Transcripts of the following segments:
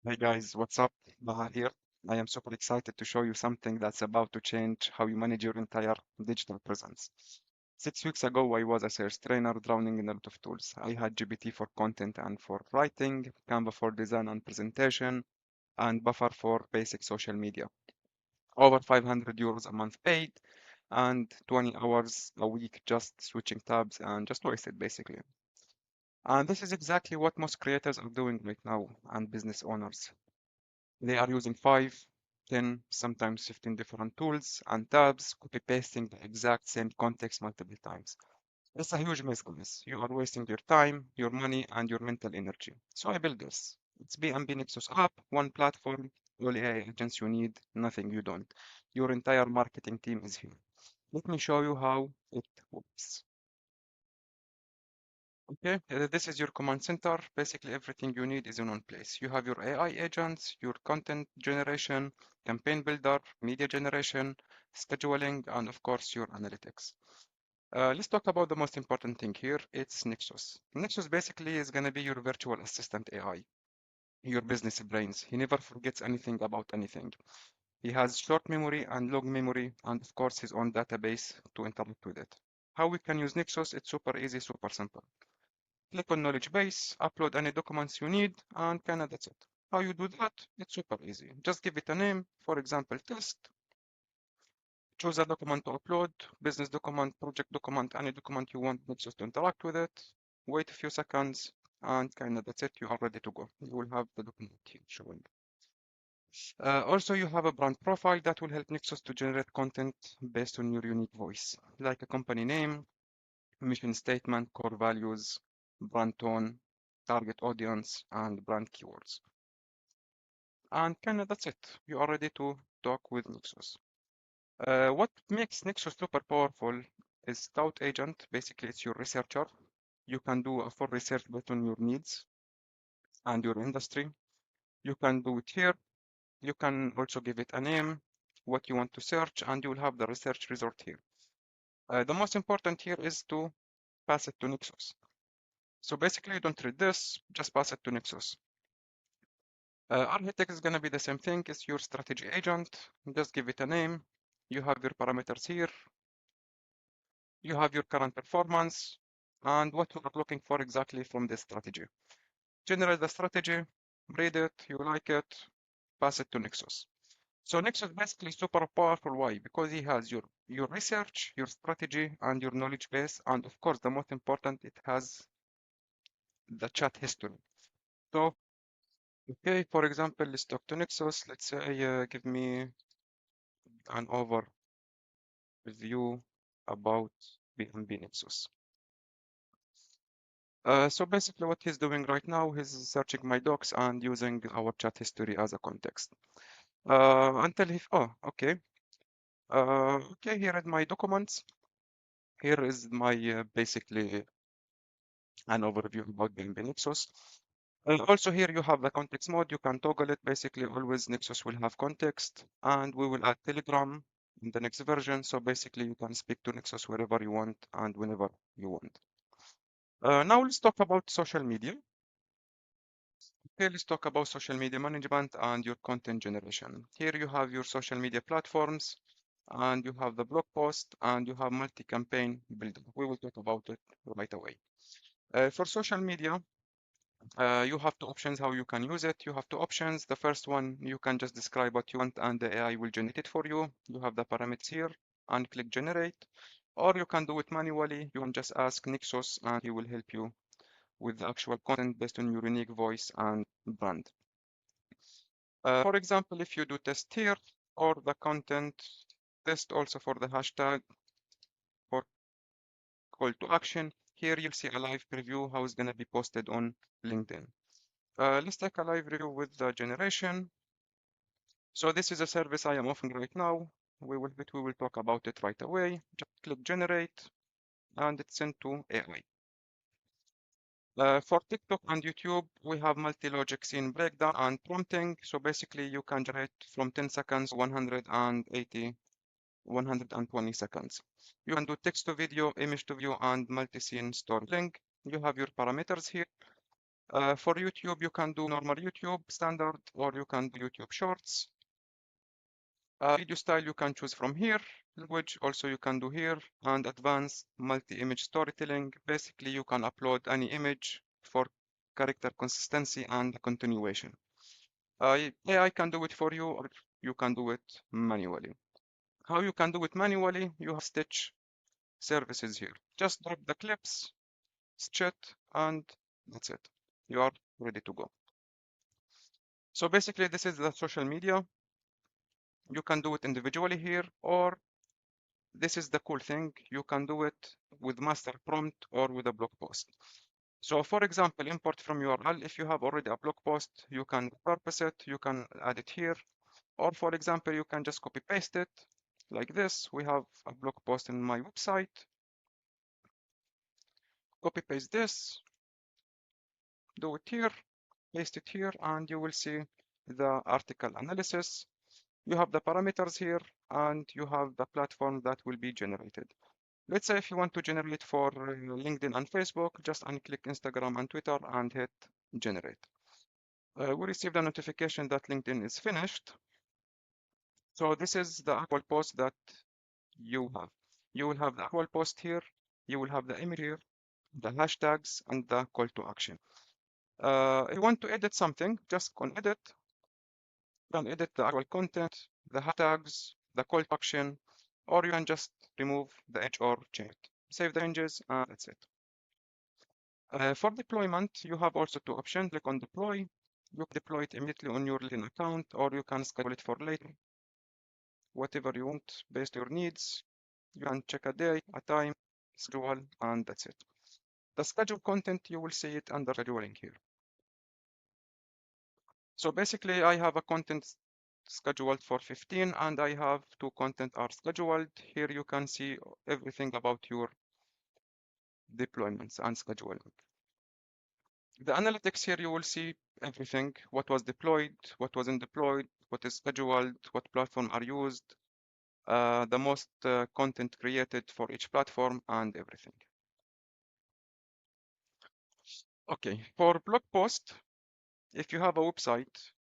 Hey guys, what's up? Baha here. I am super excited to show you something that's about to change how you manage your entire digital presence. 6 weeks ago, I was a sales trainer drowning in a lot of tools. I had GPT for content and for writing, Canva for design and presentation, and Buffer for basic social media. Over 500 euros a month paid, and 20 hours a week just switching tabs and just wasted basically. And this is exactly what most creators are doing right now and business owners. They are using 5, 10, sometimes 15 different tools and tabs, copy pasting the exact same context multiple times. It's a huge mess, guys. You are wasting your time, your money, and your mental energy. So I built this. It's BMB Nexus app, one platform, all AI agents you need, nothing you don't. Your entire marketing team is here. Let me show you how it works. Okay, this is your command center. Basically, everything you need is in one place. You have your AI agents, your content generation, campaign builder, media generation, scheduling, and of course, your analytics. Let's talk about the most important thing here. It's Nexus. Nexus basically is going to be your virtual assistant AI, your business brains. He never forgets anything about anything. He has short memory and long memory, and of course, his own database to interact with it. How we can use Nexus? It's super easy, super simple. Click on knowledge base, upload any documents you need, and kinda that's it. How you do that? It's super easy. Just give it a name, for example, test. Choose a document to upload, business document, project document, any document you want Nexus to interact with it. Wait a few seconds, and kinda that's it. You are ready to go. You will have the document here showing. Also, you have a brand profile that will help Nexus to generate content based on your unique voice, like a company name, mission statement, core values, brand tone, target audience, and brand keywords. And kind of that's it. You are ready to talk with Nexus. What makes Nexus super powerful is Scout Agent. Basically, it's your researcher. You can do a full research based on your needs and your industry. You can do it here. You can also give it a name, what you want to search, and you will have the research result here. The most important here is to pass it to Nexus. So basically, you don't read this, just pass it to Nexus. Architect is going to be the same thing as your strategy agent. Just give it a name. You have your parameters here. You have your current performance and what you are looking for exactly from this strategy. Generate the strategy, read it, you like it, pass it to Nexus. So Nexus basically super powerful. Why? Because he has your research, your strategy, and your knowledge base, and of course, the most important, it has the chat history. So, okay, for example, let's talk to Nexus. Let's say, give me an overview about BMB Nexus. So basically what he's doing right now, he's searching my docs and using our chat history as a context. Until he, oh, okay. Okay, here are my documents. Here is my basically an overview about BMB Nexus. Also here you have the context mode. You can toggle it. Basically always Nexus will have context and we will add Telegram in the next version. So basically you can speak to Nexus wherever you want and whenever you want. Now let's talk about social media. Okay, let's talk about social media management and your content generation. Here you have your social media platforms and you have the blog post and you have multi-campaign builder. We will talk about it right away. For social media, you have two options how you can use it. You have two options. The first one, you can just describe what you want and the AI will generate it for you. You have the parameters here and click generate. Or you can do it manually. You can just ask Nexus and he will help you with the actual content based on your unique voice and brand. For example, if you do test here or the content test also for the hashtag for call to action, here you'll see a live preview how it's going to be posted on LinkedIn. Let's take a live review with the generation. So this is a service I am offering right now. We will talk about it right away. Just click generate and it's sent to AI. For TikTok and YouTube, we have multi-logic scene breakdown and prompting. So basically you can generate from 10 seconds, 180, 120 seconds. You can do text to video, image to view, and multi-scene storytelling. You have your parameters here. For YouTube, you can do normal YouTube standard, or you can do YouTube Shorts. Video style you can choose from here. Language also you can do here, and advanced multi-image storytelling. Basically, you can upload any image for character consistency and continuation. AI can do it for you, or you can do it manually. How you can do it manually? You have Stitch services here. Just drop the clips, stitch it, and that's it. You are ready to go. So basically, this is the social media. You can do it individually here, or this is the cool thing. You can do it with master prompt or with a blog post. So for example, import from URL. If you have already a blog post, you can repurpose it. You can add it here. Or for example, you can just copy paste it like this. We have a blog post in my website. Copy paste this, do it here, paste it here, and you will see the article analysis. You have the parameters here, and you have the platform that will be generated. Let's say if you want to generate for LinkedIn and Facebook, just unclick Instagram and Twitter and hit generate. We received a notification that LinkedIn is finished. So this is the actual post that you have. You will have the actual post here. You will have the image here, the hashtags, and the call to action. If you want to edit something, just on edit. You can edit the actual content, the hashtags, the call to action, or you can just remove the edge or change it. Save the changes, and that's it. For deployment, you have also two options. Click on deploy. You can deploy it immediately on your LinkedIn account, or you can schedule it for later, whatever you want based on your needs. You can check a day, a time, schedule, and that's it. The schedule content, you will see it under scheduling here. So basically, I have a content scheduled for 15, and I have two content are scheduled. Here you can see everything about your deployments and scheduling. The analytics here, you will see everything, what was deployed, what wasn't deployed, what is scheduled, what platform are used, the most content created for each platform, and everything. Okay, for blog post, if you have a website,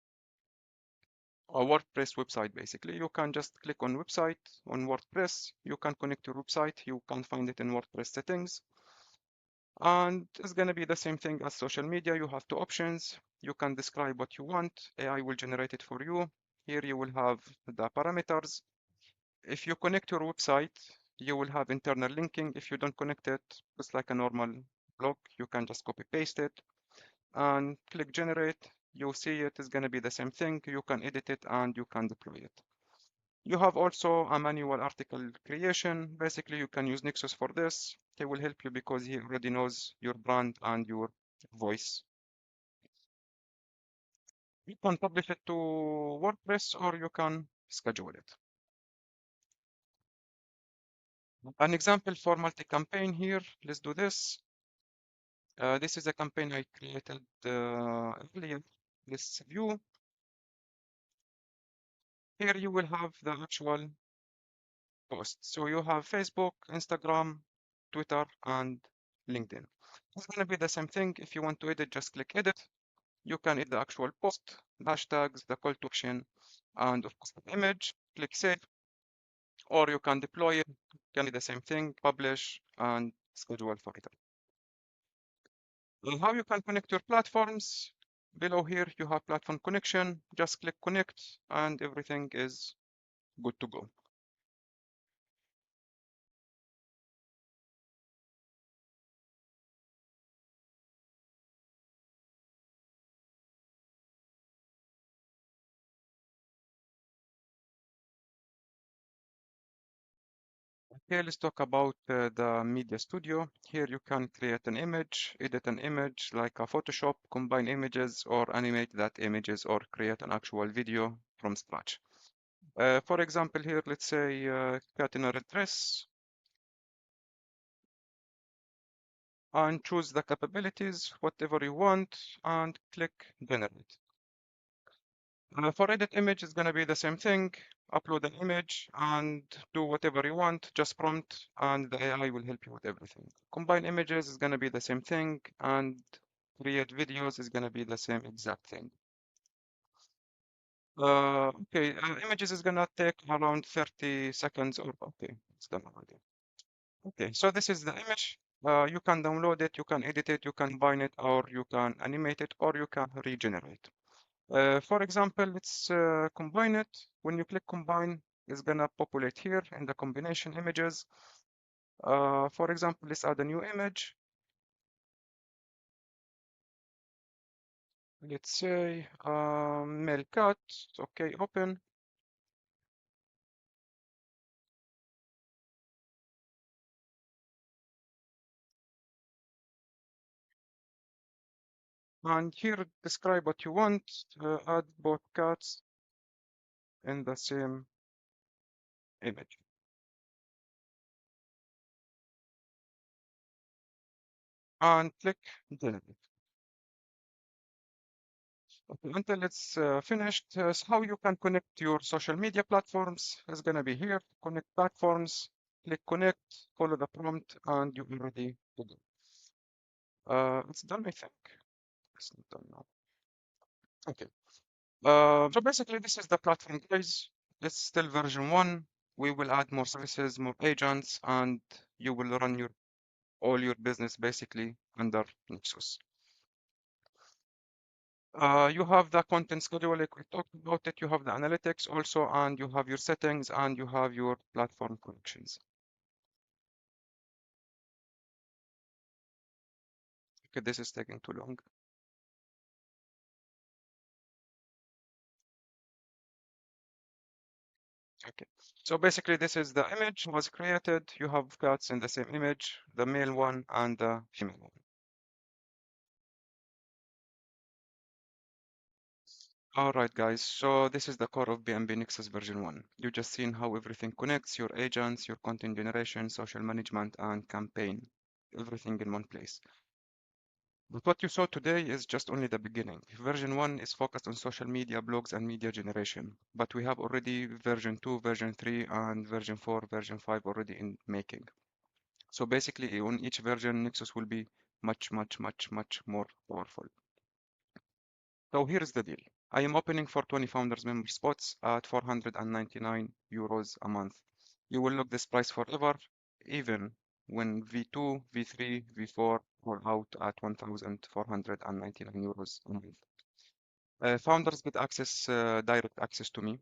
a WordPress website, basically, you can just click on website on WordPress. You can connect your website. You can find it in WordPress settings. And it's going to be the same thing as social media. You have two options. You can describe what you want. AI will generate it for you. Here you will have the parameters. If you connect your website, you will have internal linking. If you don't connect it, it's like a normal blog. You can just copy paste it and click generate. You'll see it is going to be the same thing. You can edit it and you can deploy it. You have also a manual article creation. Basically, you can use Nexus for this. He will help you because he already knows your brand and your voice. You can publish it to WordPress or you can schedule it. An example for multi-campaign here. Let's do this. This is a campaign I created earlier. Let's view. Here you will have the actual post. So you have Facebook, Instagram, Twitter, and LinkedIn. It's going to be the same thing. If you want to edit, just click edit. You can edit the actual post, the hashtags, the call to action, and of course the image. Click save, or you can deploy it. Can be the same thing, publish, and schedule for it. How you can connect your platforms? Below here, you have platform connection. Just click connect, and everything is good to go. Okay, let's talk about the Media Studio. Here you can create an image, edit an image like a Photoshop, combine images or animate that images or create an actual video from scratch. For example, here, let's say cut in a red dress and choose the capabilities, whatever you want, and click generate. For edit image, it's going to be the same thing. Upload an image and do whatever you want, just prompt, and the AI will help you with everything. Combine images is going to be the same thing, and create videos is gonna be the same exact thing. Okay, images is gonna take around 30 seconds or okay, it's done already. Okay, so this is the image. You can download it, you can edit it, you can combine it, or you can animate it, or you can regenerate. For example, let's combine it. When you click combine, it's gonna populate here in the combination images. For example, let's add a new image. Let's say male cat. Okay, open. And here describe what you want. Add both cats in the same image. And click generate. Okay, until it's finished, so how you can connect your social media platforms is going to be here. Connect platforms, click connect, follow the prompt, and you're ready to go. It's done, I think. It's not done now. Okay. So basically, this is the platform, guys. It's still version 1. We will add more services, more agents, and you will run your all your business basically under Nexus. You have the content schedule, like we talked about it. You have the analytics also, and you have your settings, and you have your platform connections. Okay, this is taking too long. Okay, so basically, this is the image was created. You have cats in the same image, the male one and the female one. All right, guys. So this is the core of BMB Nexus version 1. You just seen how everything connects, your agents, your content generation, social management, and campaign. Everything in one place. But what you saw today is just only the beginning. Version 1 is focused on social media, blogs, and media generation. But we have already version 2, version 3, and version 4, version 5 already in making. So basically, on each version, Nexus will be much, much, much, much more powerful. So here's the deal. I am opening for 20 founders member spots at 499 euros a month. You will look this price forever, even when V2, V3, V4 are out at 1,499 euros a month. Founders get access, direct access to me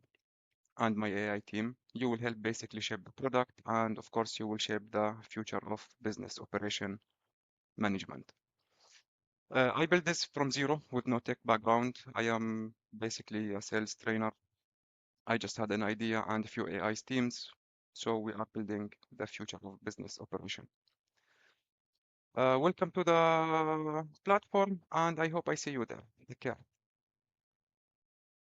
and my AI team. You will help basically shape the product, and of course, you will shape the future of business operation management. I built this from zero with no tech background. I am basically a sales trainer. I just had an idea and a few AI teams. So we are building the future of business operation. Welcome to the platform, and I hope I see you there. Take care.